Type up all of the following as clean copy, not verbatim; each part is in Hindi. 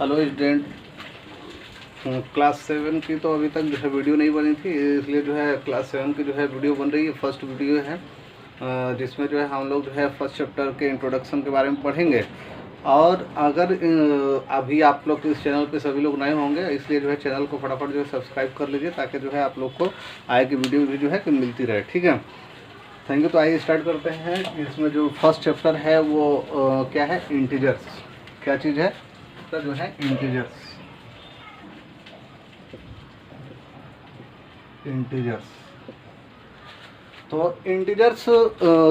हेलो स्टूडेंट, क्लास 7 की तो अभी तक जो है वीडियो नहीं बनी थी, इसलिए जो है क्लास 7 की जो है वीडियो बन रही है। फर्स्ट वीडियो है जिसमें जो है हम लोग जो है फर्स्ट चैप्टर के इंट्रोडक्शन के बारे में पढ़ेंगे। और अगर अभी आप लोग इस चैनल पे सभी लोग नए होंगे, इसलिए जो है चैनल को फटाफट जो है सब्सक्राइब कर लीजिए, ताकि जो है आप लोग को आगे की वीडियो भी जो है कि मिलती रहे। ठीक है, थैंक यू। तो आइए स्टार्ट करते हैं। इसमें जो फर्स्ट चैप्टर है वो क्या है, इंटीजर्स। क्या चीज़ है तो जो है इंटीजर्स। तो इंटीजर्स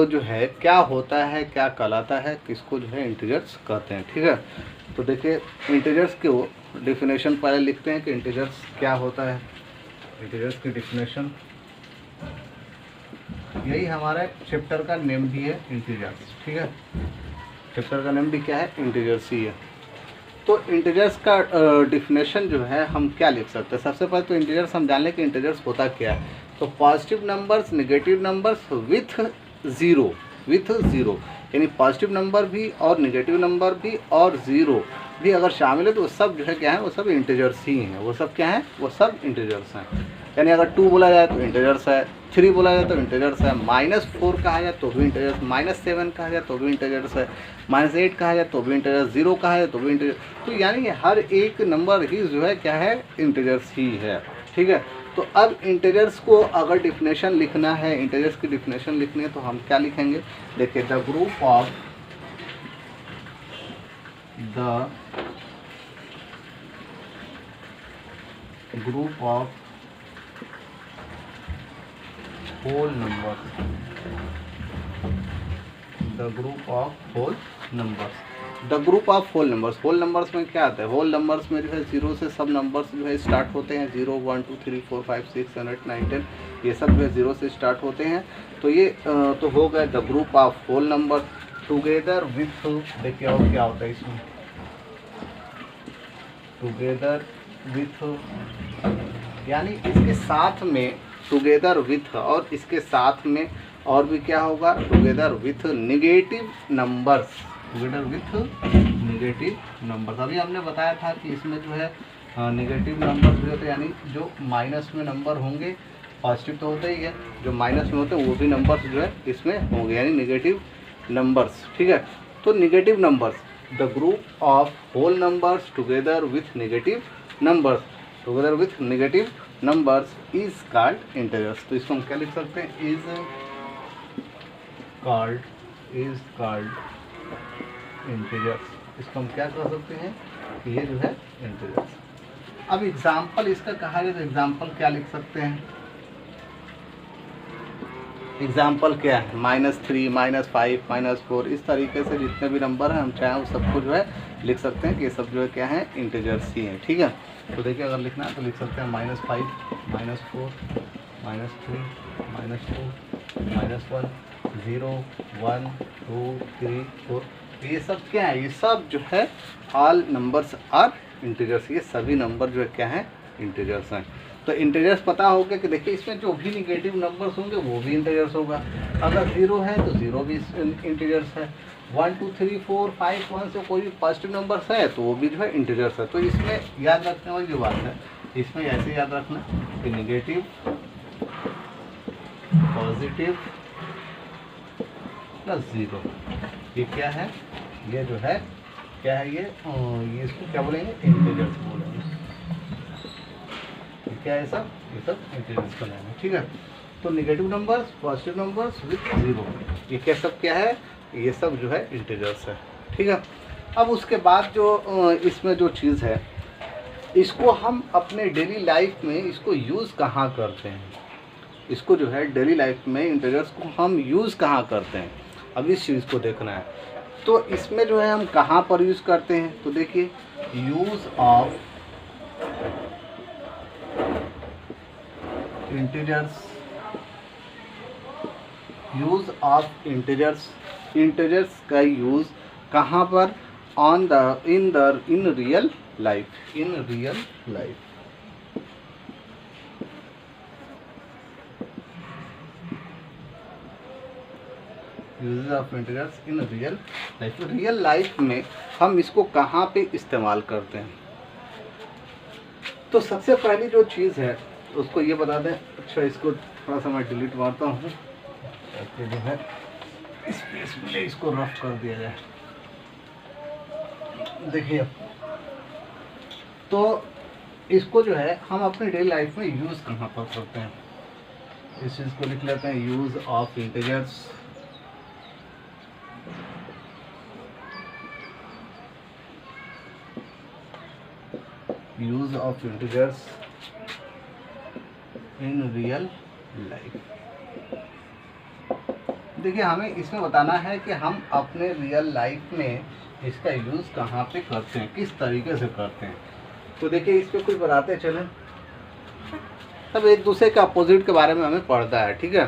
जो है क्या होता है, क्या कहलाता है, किसको जो है इंटीजर्स कहते हैं। ठीक है, तो देखिए इंटीजर्स की डेफिनेशन पहले लिखते हैं कि इंटीजर्स क्या होता है। इंटीजर्स की डेफिनेशन, यही हमारे चैप्टर का नेम भी है, इंटीजर्स। ठीक है, चैप्टर का नेम भी क्या है, इंटीजर्स ही है। तो इंटीजर्स का डेफिनेशन जो है हम क्या लिख सकते हैं। सबसे पहले तो इंटीजर्स हम जान लें कि इंटीजर्स होता क्या है। तो positive numbers, negative numbers with zero, यानी पॉजिटिव नंबर भी और नेगेटिव नंबर भी और ज़ीरो भी अगर शामिल है तो वो सब जो है क्या है, वो सब इंटीजर्स ही हैं। वो सब क्या हैं, वो सब इंटीजर्स हैं। यानी अगर 2 बोला जाए तो इंटीजर्स है, 3 बोला जाए तो इंटीजर्स है, -4 कहा जाए तो भी इंटीजर्स, -7 कहा जाए तो भी इंटीजर्स है, -8 कहा जाए तो भी इंटीजर्स, 0 कहा जाए तो भी इंटीजर्स। तो यानी हर एक नंबर ही जो है क्या है, इंटीजर्स ही है। ठीक है, तो अब इंटीजर्स को अगर डिफिनेशन लिखना है, इंटीजर्स की डिफिनेशन लिखनी है तो हम क्या लिखेंगे। देखिए, the group of whole numbers, the group of whole numbers. Whole numbers में क्या आता है, होल नंबर्स में जो है 0 से सब नंबर्स जो है स्टार्ट होते हैं। 0 1 2 3 4 5 6 7 8 9 10, ये सब जो है 0 से स्टार्ट होते हैं। तो ये तो हो गए the group of whole number together with. देखिए और क्या होता है इसमें, टुगेदर विथ, यानी इसके साथ में टुगेदर विथ, और इसके साथ में और भी क्या होगा, together with negative numbers. Together with negative numbers. अभी हमने बताया था कि इसमें जो है नेगेटिव नंबर्स भी होते हैं, यानी जो माइनस में नंबर होंगे, पॉजिटिव तो होते ही है, जो माइनस में होते हैं वो भी नंबर्स जो है इसमें होंगे, यानी नेगेटिव नंबर्स। ठीक है, तो negative numbers, the group of whole numbers together with negative numbers, together with negative numbers is called integers. तो इसको हम क्या लिख सकते हैं, इज कॉल्ड इंटीजर्स। इसको हम क्या कर सकते हैं, ये जो है इंटीजर्स। अब एग्जाम्पल इसका कहा जाए तो एग्जाम्पल क्या लिख सकते हैं। एग्जाम्पल क्या है, -3 -5 -4, इस तरीके से जितने भी नंबर हैं हम चाहें वो सबको जो है लिख सकते हैं कि ये सब जो है क्या है, इंटीजर्स ही हैं। ठीक है, तो देखिए अगर लिखना है तो लिख सकते हैं -5 -4 -3 -2 -1 0 1 2 3 4। ये सब क्या है, ये सब जो है ऑल नंबर्स आर इंटीजर्स। ये सभी नंबर जो है क्या है, इंटीजर्स हैं। तो इंटीजर्स पता होगा कि देखिए इसमें जो भी निगेटिव नंबर्स होंगे वो भी इंटीजर्स होगा। अगर 0 है तो 0 भी इंटीजर्स है। 1 2 3 4 5 1 से कोई भी पॉजिटिव नंबर्स है तो वो भी जो है इंटीजर्स है। तो इसमें याद रखने वाली जो बात है, इसमें ऐसे याद रखना कि निगेटिव, पॉजिटिव प्लस 0, ये क्या है, ये जो है क्या है, ये इसको क्या बोलेंगे, इंटीजर्स बोलेंगे। क्या है सब, ये सब इंटीजर्स का नाम है। ठीक है, तो negative numbers, positive numbers with 0, ये क्या सब क्या है, ये सब जो है इंटीजर्स है। ठीक है, अब उसके बाद जो इसमें जो चीज़ है, इसको हम अपने डेली लाइफ में इसको यूज़ कहाँ करते हैं। इसको जो है डेली लाइफ में इंटीजर्स को हम यूज़ कहाँ करते हैं, अब इस चीज़ को देखना है। तो इसमें जो है हम कहाँ पर यूज़ करते हैं, तो देखिए use of integers, use of integers, integers का यूज़ कहाँ पर, in real life, uses of integers in real life. Real life में हम इसको कहाँ पे इस्तेमाल करते हैं, तो सबसे पहली जो चीज़ है उसको ये बता दें। अच्छा, इसको थोड़ा सा मैं डिलीट मारता हूँ ताकि जो है स्पेस मिले, इसको रफ कर दिया जाए। देखिए, तो इसको जो है हम अपनी डेली लाइफ में यूज़ कहाँ पर करते हैं, इस चीज़ को लिख लेते हैं, use of integers. Use of integers in real life. देखिए, हमें इसमें बताना है कि हम अपने रियल लाइफ में इसका यूज़ कहाँ पे करते हैं, किस तरीके से करते हैं। तो देखिए, इस पर कुछ बताते चलें, सब एक दूसरे के अपोजिट के बारे में हमें पढ़ता है, ठीक है।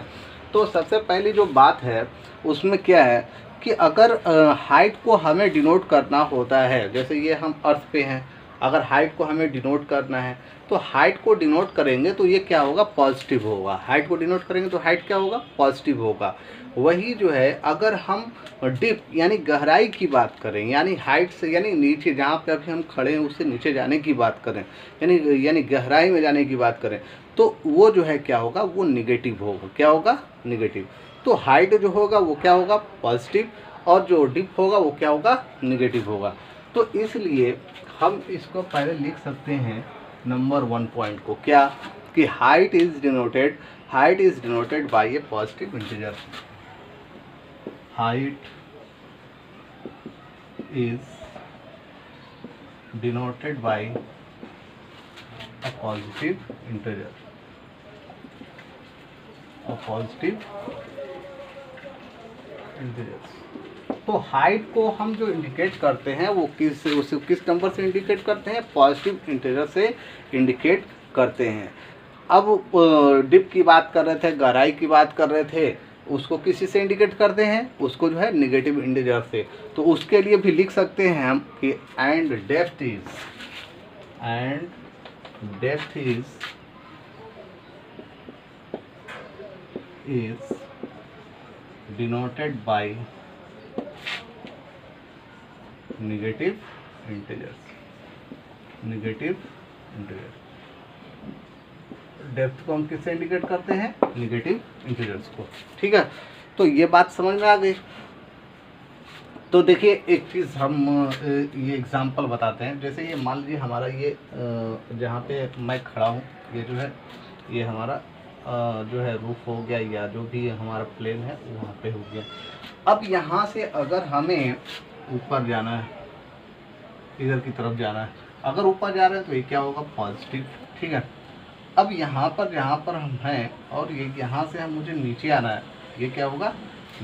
तो सबसे पहली जो बात है उसमें क्या है कि अगर हाइट को हमें डिनोट करना होता है, जैसे ये हम अर्थ पे हैं, अगर हाइट को हमें डिनोट करना है तो हाइट को डिनोट करेंगे तो ये क्या होगा, पॉजिटिव होगा। हाइट को डिनोट करेंगे तो हाइट क्या होगा, पॉजिटिव होगा। वही जो है अगर हम डिप यानी गहराई की बात करें, यानी हाइट से यानी नीचे जहाँ पे अभी हम खड़े हैं उससे नीचे जाने की बात करें, यानी गहराई में जाने की बात करें, तो वो जो है क्या होगा, वो निगेटिव होगा। क्या होगा, निगेटिव। तो हाइट जो होगा वो क्या होगा, पॉजिटिव, और जो डिप होगा वो क्या होगा, निगेटिव होगा। तो इसलिए हम इसको पहले लिख सकते हैं नंबर 1 पॉइंट को, क्या कि height is denoted by A positive integer. Height is denoted by a positive integer. तो हाइट को हम जो इंडिकेट करते हैं वो किस नंबर से इंडिकेट करते हैं, पॉजिटिव इंटीजर से इंडिकेट करते हैं। अब डिप की बात कर रहे थे, गहराई की बात कर रहे थे, उसको किसी से इंडिकेट करते हैं, उसको जो है निगेटिव इंटीजर से। तो उसके लिए भी लिख सकते हैं हम कि and depth is denoted by negative integers. Depth को हम किससे इंडिकेट करते हैं, निगेटिव इंटीजर्स को, ठीक है। तो ये बात समझ में आ गई। तो देखिए, एक चीज़ हम ये एग्जांपल बताते हैं। जैसे ये मान लीजिए हमारा ये जहाँ पे मैं खड़ा हूँ, ये जो है ये हमारा जो है रूफ हो गया, या जो भी हमारा प्लेन है वहाँ पे हो गया। अब यहाँ से अगर हमें ऊपर जाना है, इधर की तरफ जाना है, अगर ऊपर जा रहे हैं तो ये क्या होगा, पॉजिटिव, ठीक है। अब यहाँ पर जहाँ पर हम हैं और ये यहाँ से हम मुझे नीचे आना है, ये क्या होगा,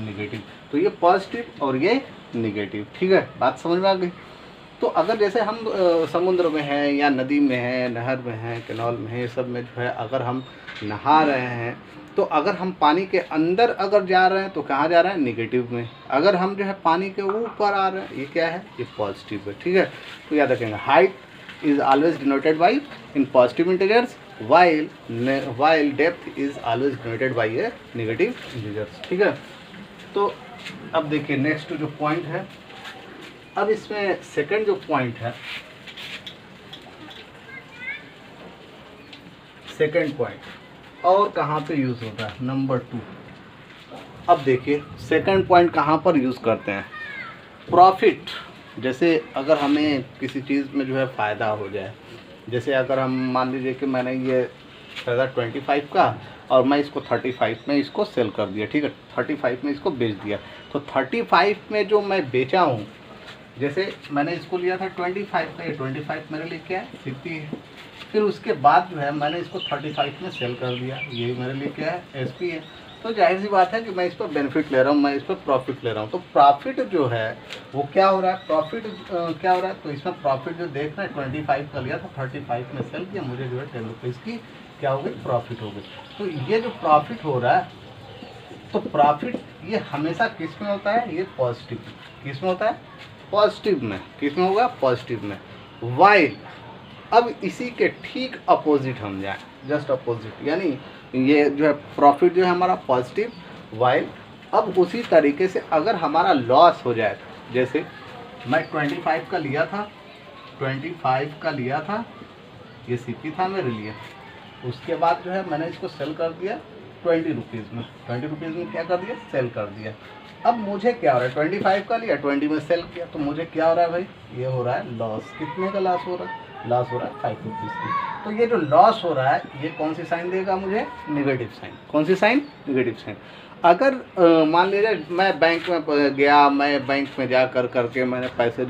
निगेटिव। तो ये पॉजिटिव और ये निगेटिव, ठीक है। बात समझ में आ गई। तो अगर जैसे हम समुद्र में हैं या नदी में हैं, नहर में हैं, कैनाल में हैं, ये सब में जो है अगर हम नहा रहे हैं, तो अगर हम पानी के अंदर अगर जा रहे हैं तो कहाँ जा रहे हैं, निगेटिव में। अगर हम जो है पानी के ऊपर आ रहे हैं, ये क्या है, ये पॉजिटिव है, ठीक है। तो याद रखेंगे, height is always denoted by in positive integers while depth is always denoted by a negative integers, ठीक है। तो अब देखिए नेक्स्ट जो पॉइंट है, अब इसमें सेकंड जो पॉइंट है, सेकंड पॉइंट और कहाँ पे यूज़ होता है, नंबर 2। अब देखिए सेकंड पॉइंट कहाँ पर यूज़ करते हैं, प्रॉफिट। जैसे अगर हमें किसी चीज़ में जो है फ़ायदा हो जाए, जैसे अगर हम मान लीजिए कि मैंने ये खरीदा 25 का और मैं इसको 35 में इसको सेल कर दिया, ठीक है, 35 में इसको बेच दिया। तो 35 में जो मैं बेचा हूँ, जैसे मैंने इसको लिया था 25 का, ये 25 मेरे लिए क्या है, 50 है। फिर उसके बाद जो है मैंने इसको 35 में सेल कर दिया, ये मेरे लिए क्या है, SP है। तो जाहिर सी बात है कि मैं इस पर बेनिफिट ले रहा हूँ, मैं इस पर प्रॉफिट ले रहा हूँ। तो प्रॉफिट जो है वो क्या हो रहा है, प्रॉफिट क्या हो रहा है, तो इसमें प्रॉफिट जो देख रहे हैं 25 का लिया था, 35 में सेल किया, मुझे जो है 10 रुपीज़ की क्या हो गई, प्रॉफिट हो गई। तो ये जो प्रॉफिट हो रहा है, तो प्रॉफिट ये हमेशा किस में होता है, ये पॉजिटिव। किस में होता है, पॉजिटिव में। किस में होगा, पॉजिटिव में। वाइल अब इसी के ठीक अपोजिट हम जाएँ, जस्ट अपोजिट, यानी ये जो है प्रॉफिट जो है हमारा पॉजिटिव, वाइल अब उसी तरीके से अगर हमारा लॉस हो जाए, जैसे मैं 25 का लिया था, 25 का लिया था, ये CP था मेरे लिए। उसके बाद जो है मैंने इसको सेल कर दिया 20 रुपीज़ में। 20 रुपीज़ में क्या कर दिया, सेल कर दिया। अब मुझे क्या हो रहा है, 25 का लिया, 20 में सेल किया, तो मुझे क्या हो रहा है भाई, ये हो रहा है लॉस। कितने का लॉस हो रहा है, लॉस हो रहा है 5 रुपीज़ की। तो ये जो लॉस हो रहा है ये कौन सी साइन देगा मुझे, नेगेटिव साइन। कौन सी साइन, नेगेटिव साइन। अगर मान लीजिए मैं बैंक में गया, मैं बैंक में जा करके मैंने पैसे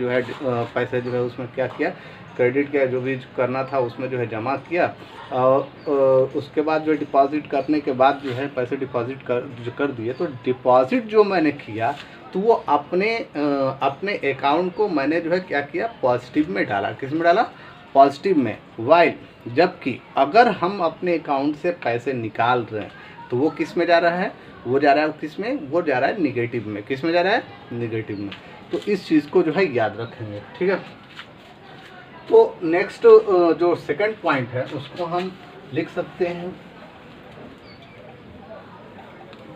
जो है उसमें क्या किया, क्रेडिट किया, जो भी करना था उसमें जो है जमा किया, और उसके बाद जो डिपॉजिट करने के बाद जो है पैसे डिपॉजिट कर दिए। तो डिपॉजिट जो मैंने किया तो वो अपने अकाउंट को मैंने जो है क्या किया, पॉजिटिव में डाला। किस में डाला, पॉजिटिव में। वाइल जबकि अगर हम अपने अकाउंट से पैसे निकाल रहे हैं तो वो किस में जा रहा है, वो जा रहा है किस में, वो जा रहा है निगेटिव में। किस में जा रहा है, निगेटिव में। तो इस चीज़ को जो है याद रखेंगे, ठीक है। तो नेक्स्ट जो सेकंड पॉइंट है उसको हम लिख सकते हैं।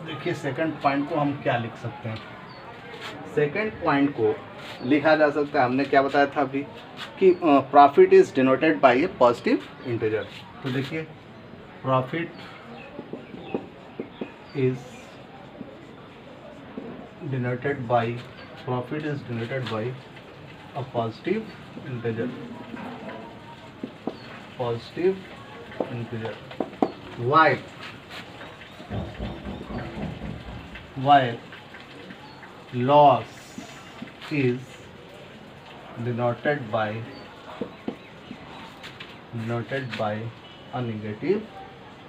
देखिए सेकंड पॉइंट को हम क्या लिख सकते हैं, सेकंड पॉइंट को लिखा जा सकता है, हमने क्या बताया था अभी कि profit is denoted by A positive integer. तो देखिए profit is denoted by a positive integer, while loss is denoted by a negative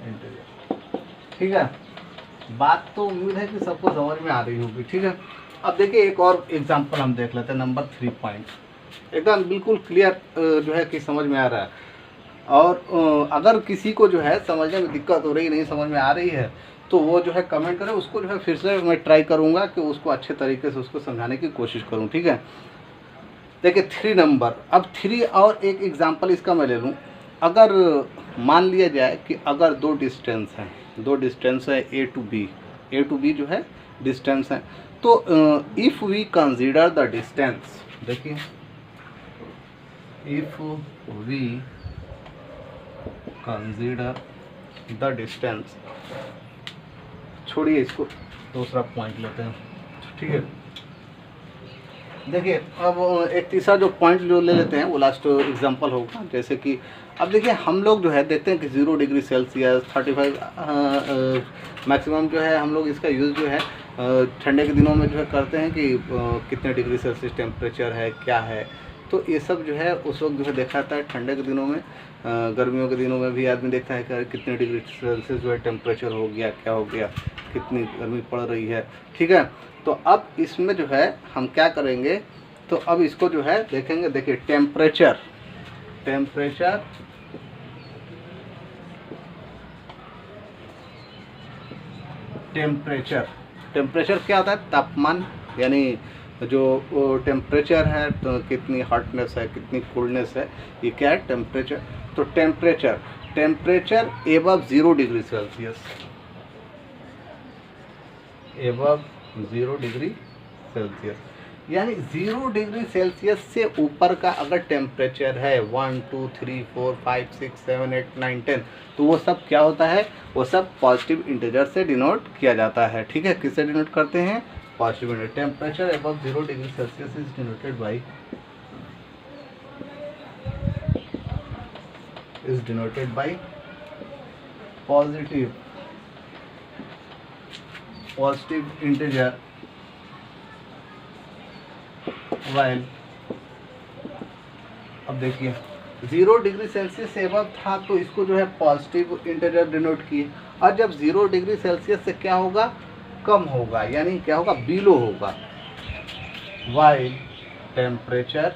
integer। ठीक है, बात तो उम्मीद है कि सबको समझ में आ रही होगी, ठीक है। अब देखिए एक और एग्जांपल हम देख लेते हैं, नंबर 3 पॉइंट। एकदम बिल्कुल क्लियर जो है कि समझ में आ रहा है। और अगर किसी को जो है समझने में दिक्कत हो रही, नहीं समझ में आ रही है, तो वो जो है कमेंट करें, उसको जो है फिर से मैं ट्राई करूँगा कि उसको अच्छे तरीके से उसको समझाने की कोशिश करूँ, ठीक है। देखिए 3 नंबर, अब 3 और एक एग्जांपल इसका मैं ले लूँ। अगर मान लिया जाए कि अगर दो डिस्टेंस है A to B जो है डिस्टेंस है, तो if we consider the distance, देखिए if we consider the distance, छोड़िए इसको, दूसरा पॉइंट लेते हैं, ठीक है। देखिए अब एक तीसरा जो पॉइंट जो ले लेते हैं वो लास्ट एग्जांपल होगा। जैसे कि अब देखिए हम लोग जो है देखते हैं कि 0 डिग्री सेल्सियस 35 मैक्सिमम जो है हम लोग इसका यूज़ जो है ठंडे के दिनों में जो है करते हैं कि कितने डिग्री सेल्सियस टेम्परेचर है, क्या है। तो ये सब जो है उस वक्त जो है देखा जाता है ठंडे के दिनों में। गर्मियों के दिनों में भी आदमी देखता है कि कितने डिग्री सेल्सियस जो है टेम्परेचर हो गया, क्या हो गया, कितनी गर्मी पड़ रही है, ठीक है। तो अब इसमें जो है हम क्या करेंगे, तो अब इसको जो है देखेंगे। देखिए टेम्परेचर क्या होता है, तापमान, यानी जो टेम्परेचर है तो कितनी हॉटनेस है, कितनी कूलनेस है, ये क्या है, टेम्परेचर। तो temperature above 0 degree Celsius, above 0 degree Celsius, यानी 0 डिग्री सेल्सियस से ऊपर का अगर टेम्परेचर है 1 2 3 4 5 6 7 8 9 10, तो वो सब क्या होता है, वो सब पॉजिटिव इंटीजर से डिनोट किया जाता है, ठीक है। किससे डिनोट करते हैं, positive integer. Temperature above 0 degree Celsius is denoted by positive integer, while, अब देखिए 0 डिग्री सेल्सियस से एबव था तो इसको जो है पॉजिटिव इंटीजर डिनोट किए, और जब 0 डिग्री सेल्सियस से क्या होगा, कम होगा, यानी क्या होगा, बिलो होगा। While temperature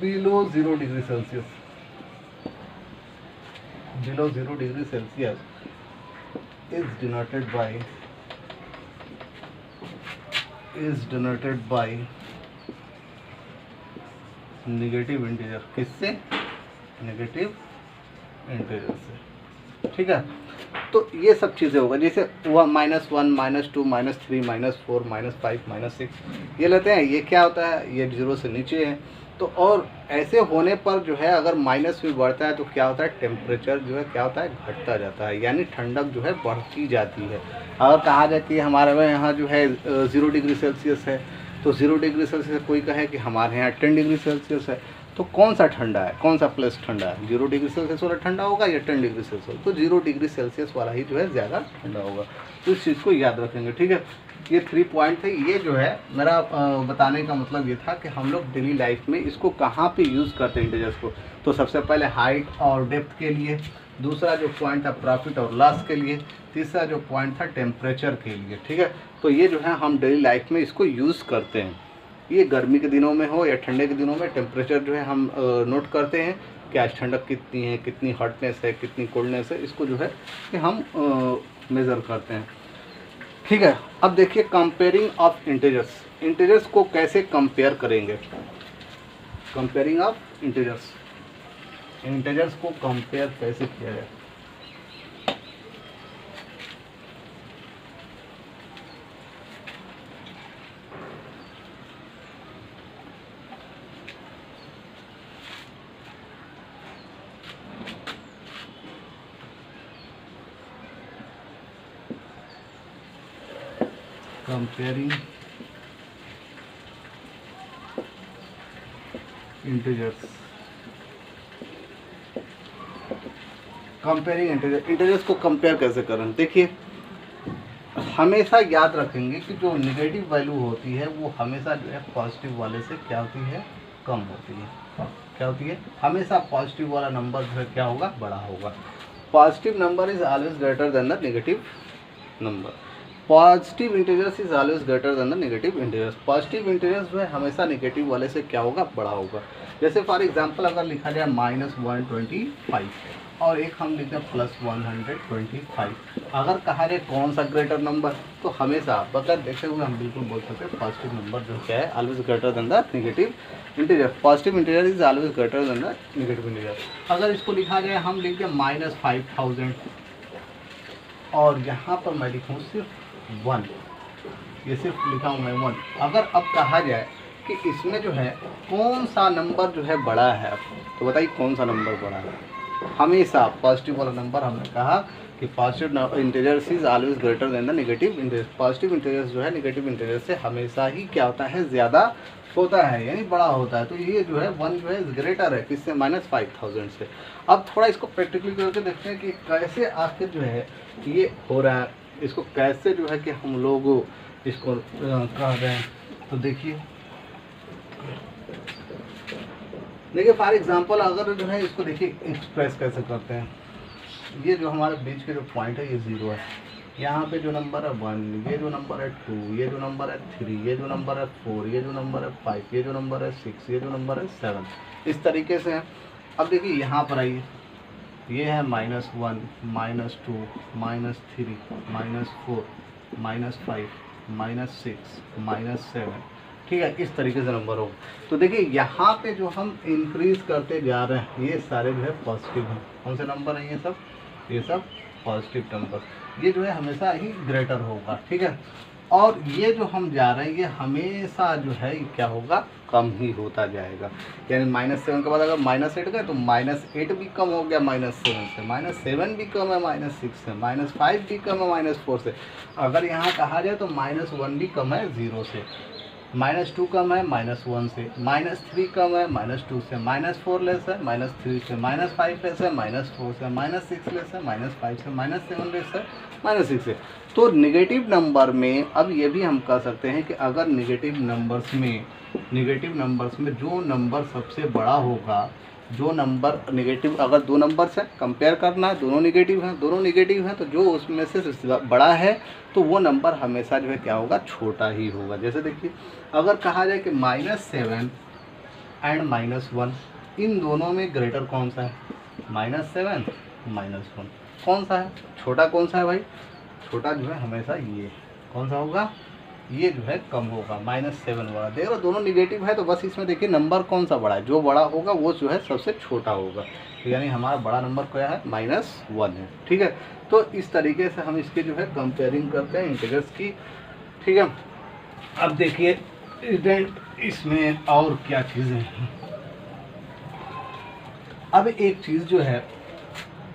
below 0 degree Celsius, below 0 degree Celsius is denoted by negative integer. किससे, नेगेटिव इंटीजर से, ठीक है। तो ये सब चीज़ें होगा, जैसे वह -1 -2 -3 -4 -5 -6 ये लेते हैं, ये क्या होता है, ये 0 से नीचे है। तो और ऐसे होने पर जो है अगर माइनस भी बढ़ता है तो क्या होता है, टेम्परेचर जो है क्या होता है, घटता जाता है, यानी ठंडक जो है बढ़ती जाती है। अगर कहा जाए कि हमारे यहाँ जो है 0 डिग्री सेल्सियस है, तो 0 डिग्री सेल्सियस कोई कहे कि हमारे यहाँ 10 डिग्री सेल्सियस है, तो कौन सा ठंडा है, कौन सा प्लेस ठंडा है, 0 डिग्री सेल्सियस वाला ठंडा होगा या 10 डिग्री सेल्सियस? तो 0 डिग्री सेल्सियस वाला ही जो है ज़्यादा ठंडा होगा। तो इस चीज़ को याद रखेंगे, ठीक है। ये 3 पॉइंट थे। ये जो है मेरा बताने का मतलब ये था कि हम लोग डेली लाइफ में इसको कहाँ पे यूज़ करते हैं इंटीजर्स को। तो सबसे पहले हाइट और डेप्थ के लिए, दूसरा जो पॉइंट था प्रॉफिट और लॉस के लिए, तीसरा जो पॉइंट था टेम्परेचर के लिए, ठीक है। तो ये जो है हम डेली लाइफ में इसको यूज़ करते हैं। ये गर्मी के दिनों में हो या ठंडे के दिनों में टेम्परेचर जो है हम नोट करते हैं कि आज ठंडक कितनी है, कितनी हॉटनेस है, कितनी कोल्डनेस है, इसको जो है कि हम मेज़र करते हैं, ठीक है। अब देखिए कंपेयरिंग ऑफ इंटीजर्स, इंटीजर्स को कैसे कंपेयर करेंगे, कंपेयरिंग ऑफ इंटीजर्स, इंटीजर्स को कंपेयर कैसे किया जाए। Comparing integers, कंपेयरिंग इंटीजर्स को कंपेयर कैसे करें। देखिए हमेशा याद रखेंगे कि जो नेगेटिव वैल्यू होती है वो हमेशा जो है पॉजिटिव वाले से क्या होती है, कम होती है। क्या होती है, हमेशा पॉजिटिव वाला नंबर जो है क्या होगा, बड़ा होगा। Positive number is always greater than the negative number. Positive integers is always greater than the negative integers. Positive integers जो है हमेशा नेगेटिव वाले से क्या होगा, बड़ा होगा। जैसे फॉर एग्जांपल अगर लिखा जाए -125 और एक हम लिखते हैं +125, अगर कहा जाए कौन सा ग्रेटर नंबर, तो हमेशा बगैर देखे हुए हम बिल्कुल बोल सकते हैं पॉजिटिव नंबर जो क्या है always greater than the negative integer. Positive integer is always greater than the negative integer. अगर इसको लिखा जाए हम लिखते हैं -5000 और यहाँ पर मैं लिखूँ सिर्फ 1, ये सिर्फ लिखा हूँ मैं 1। अगर अब कहा जाए कि इसमें जो है कौन सा नंबर जो है बड़ा है, तो बताइए कौन सा नंबर बड़ा है। हमेशा पॉजिटिव वाला नंबर, हमने कहा कि positive integers is always greater than the negative integers. Positive integers जो है नेगेटिव इंटीजर्स से हमेशा ही क्या होता है, ज़्यादा होता है, यानी बड़ा होता है। तो ये जो है 1 जो है ग्रेटर है किससे, -5000 से। अब थोड़ा इसको प्रैक्टिकली करके देखते हैं कि कैसे आखिर जो है ये हो रहा है, इसको कैसे जो है कि हम लोग इसको कह रहे हैं। तो देखिए फॉर एग्जांपल अगर जो है इसको देखिए एक्सप्रेस कैसे करते हैं। ये जो हमारे बीच के जो पॉइंट है ये 0 है, यहाँ पे जो नंबर है 1, ये जो नंबर है 2, ये जो नंबर है 3, ये जो नंबर है 4, ये जो नंबर है 5, ये जो नंबर है 6, ये जो नंबर है 7, इस तरीके से है। अब देखिए यहाँ पर आइए, ये है -1 -2 -3 -4 -5 -6 -7, ठीक है, इस तरीके से नंबर होगा। तो देखिए यहाँ पे जो हम इंक्रीज करते जा रहे हैं ये सारे जो है पॉजिटिव हैं। कौन से नंबर हैं ये सब पॉजिटिव नंबर, ये जो है हमेशा ही ग्रेटर होगा, ठीक है। और ये जो हम जा रहे हैं ये हमेशा जो है क्या होगा, कम ही होता जाएगा। यानी -7 के बाद अगर -8 गए तो -8 भी कम हो गया -7 से, -7 भी कम है -6 से, -5 भी कम है -4 से। अगर यहाँ कहा जाए तो -1 भी कम है 0 से, -2 कम है -1 से, -3 कम है -2 से, -4 लेस है -3 से, -5 लेस है -4 से, -6 लेस है -5 से, -7 लेस है -6 से। तो नेगेटिव नंबर में अब ये भी हम कह सकते हैं कि अगर नेगेटिव नंबर्स में जो नंबर सबसे बड़ा होगा, जो नंबर नेगेटिव, अगर 2 नंबर्स हैं कंपेयर करना है, दोनों नेगेटिव हैं तो जो उसमें से बड़ा है तो वो नंबर हमेशा जो है क्या होगा, छोटा ही होगा। जैसे देखिए अगर कहा जाए कि -7 एंड -1, इन दोनों में ग्रेटर कौन सा है, -7 -1, कौन सा है छोटा, कौन सा है भाई, छोटा जो है हमेशा ये कौन सा होगा, ये जो है कम होगा, -7 वाला। देखो दोनों निगेटिव है तो बस इसमें देखिए नंबर कौन सा बड़ा है, जो बड़ा होगा वो जो है सबसे छोटा होगा। तो यानी हमारा बड़ा नंबर क्या है, -1 है। ठीक है, तो इस तरीके से हम इसके जो है कंपेयरिंग करते हैं इंटीजर्स की। ठीक है, अब देखिए स्टूडेंट इसमें और क्या चीज़ें हैं। अब एक चीज़ जो है,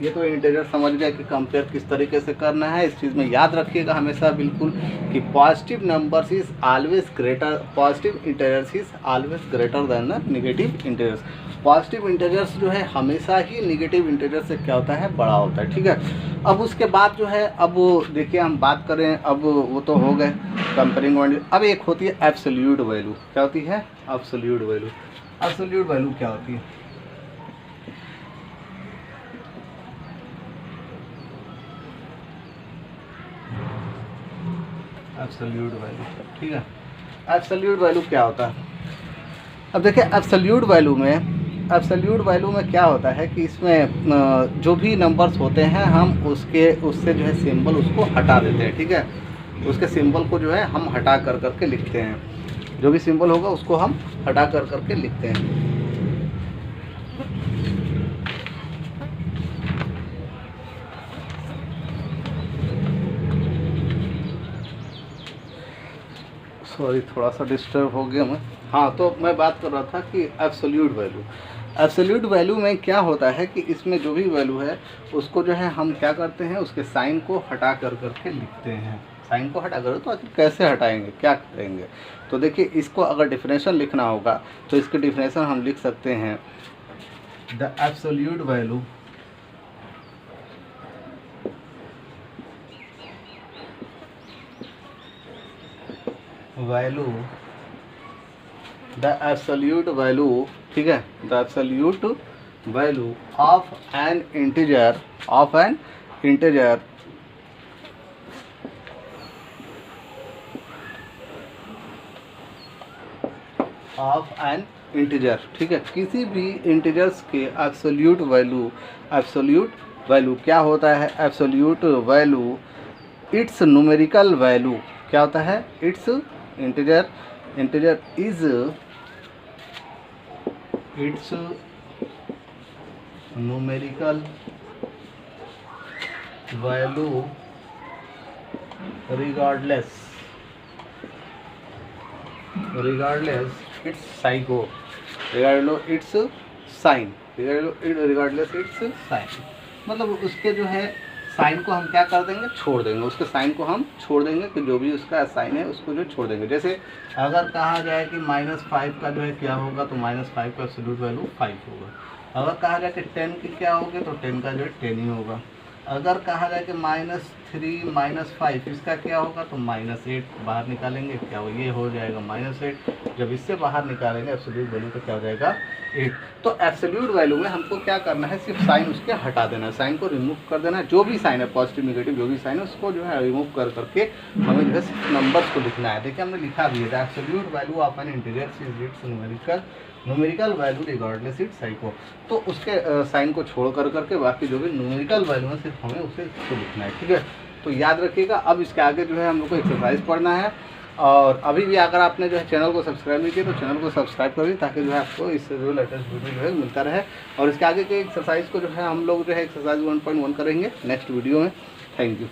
ये तो इंटीजर समझ गया कि कंपेयर किस तरीके से करना है। इस चीज़ में याद रखिएगा हमेशा बिल्कुल कि positive numbers is always greater, positive integers is always greater than the negative integers. Positive integers जो है हमेशा ही नेगेटिव इंटीजर से क्या होता है, बड़ा होता है। ठीक है, अब उसके बाद जो है, अब देखिए हम बात करें, अब वो तो हो गए कंपेयरिंग। अब एक होती है एब्सोल्यूट वैल्यू। क्या होती है, एब्सोल्यूट वैल्यू। एब्सोल्यूट वैल्यू क्या होती है, एब्सोल्यूट वैल्यू। ठीक है, एब्सोल्यूट वैल्यू क्या होता है। अब देखिए एब्सोल्यूट वैल्यू में क्या होता है कि इसमें जो भी नंबर्स होते हैं हम उससे जो है सिंबल उसको हटा देते हैं। ठीक है, उसके सिंबल को जो है हम हटा कर करके लिखते हैं। जो भी सिंबल होगा उसको हम हटा कर करके लिखते हैं। सॉरी थोड़ा सा डिस्टर्ब हो गया मैं। हाँ, तो मैं बात कर रहा था कि एब्सोल्यूट वैल्यू में क्या होता है कि इसमें जो भी वैल्यू है उसको जो है हम क्या करते हैं, उसके साइन को हटा कर करके लिखते हैं। साइन को हटा कर, तो आखिर कैसे हटाएंगे, क्या करेंगे। तो देखिए इसको अगर डिफिनेशन लिखना होगा तो इसके डिफिनेशन हम लिख सकते हैं, द एब्सोल्यूट वैल्यू ठीक है, the absolute value of an integer ठीक है, किसी भी इंटीजर्स के एब्सोल्यूट वैल्यू क्या होता है, absolute value its numerical value क्या होता है, its integer is its numerical value regardless its sign. मतलब उसके जो है साइन को हम क्या कर देंगे, छोड़ देंगे। उसके साइन को हम छोड़ देंगे कि जो भी उसका साइन है उसको जो छोड़ देंगे। जैसे अगर कहा जाए कि -5 का जो है क्या होगा, तो -5 का एब्सोल्यूट वैल्यू 5 होगा। अगर कहा जाए कि 10 की क्या होगी, तो 10 का जो है 10 ही होगा। अगर कहा जाए कि -3 -5 इसका क्या होगा, तो -8 बाहर निकालेंगे, क्या हो, ये हो जाएगा -8। जब इससे बाहर निकालेंगे एब्सोल्यूट वैल्यू तो क्या हो जाएगा, 8। तो एब्सोल्यूट वैल्यू में हमको क्या करना है, सिर्फ साइन उसके हटा देना है, साइन को रिमूव कर देना है। जो भी साइन है, पॉजिटिव नेगेटिव जो भी साइन है उसको जो है रिमूव कर करके हमें जो है नंबर्स को लिखना है। देखिए हमने लिखा भी है, absolute value of an integer is its numerical value regardless its sign को। तो उसके साइन को छोड़ कर करके बाकी जो भी न्यूमेरिकल वैल्यू है सिर्फ हमें उसे लिखना है। ठीक है, तो याद रखिएगा। अब इसके आगे जो है हम लोग को एक्सरसाइज पढ़ना है। और अभी भी अगर आपने जो है चैनल को सब्सक्राइब नहीं किया तो चैनल को सब्सक्राइब करिए, ताकि जो है आपको इससे जो लेटेस्ट वीडियो जो है मिलता रहे। और इसके आगे के एक्सरसाइज को जो है हम लोग जो है एक्सरसाइज 1.1 करेंगे नेक्स्ट वीडियो में। Thank you.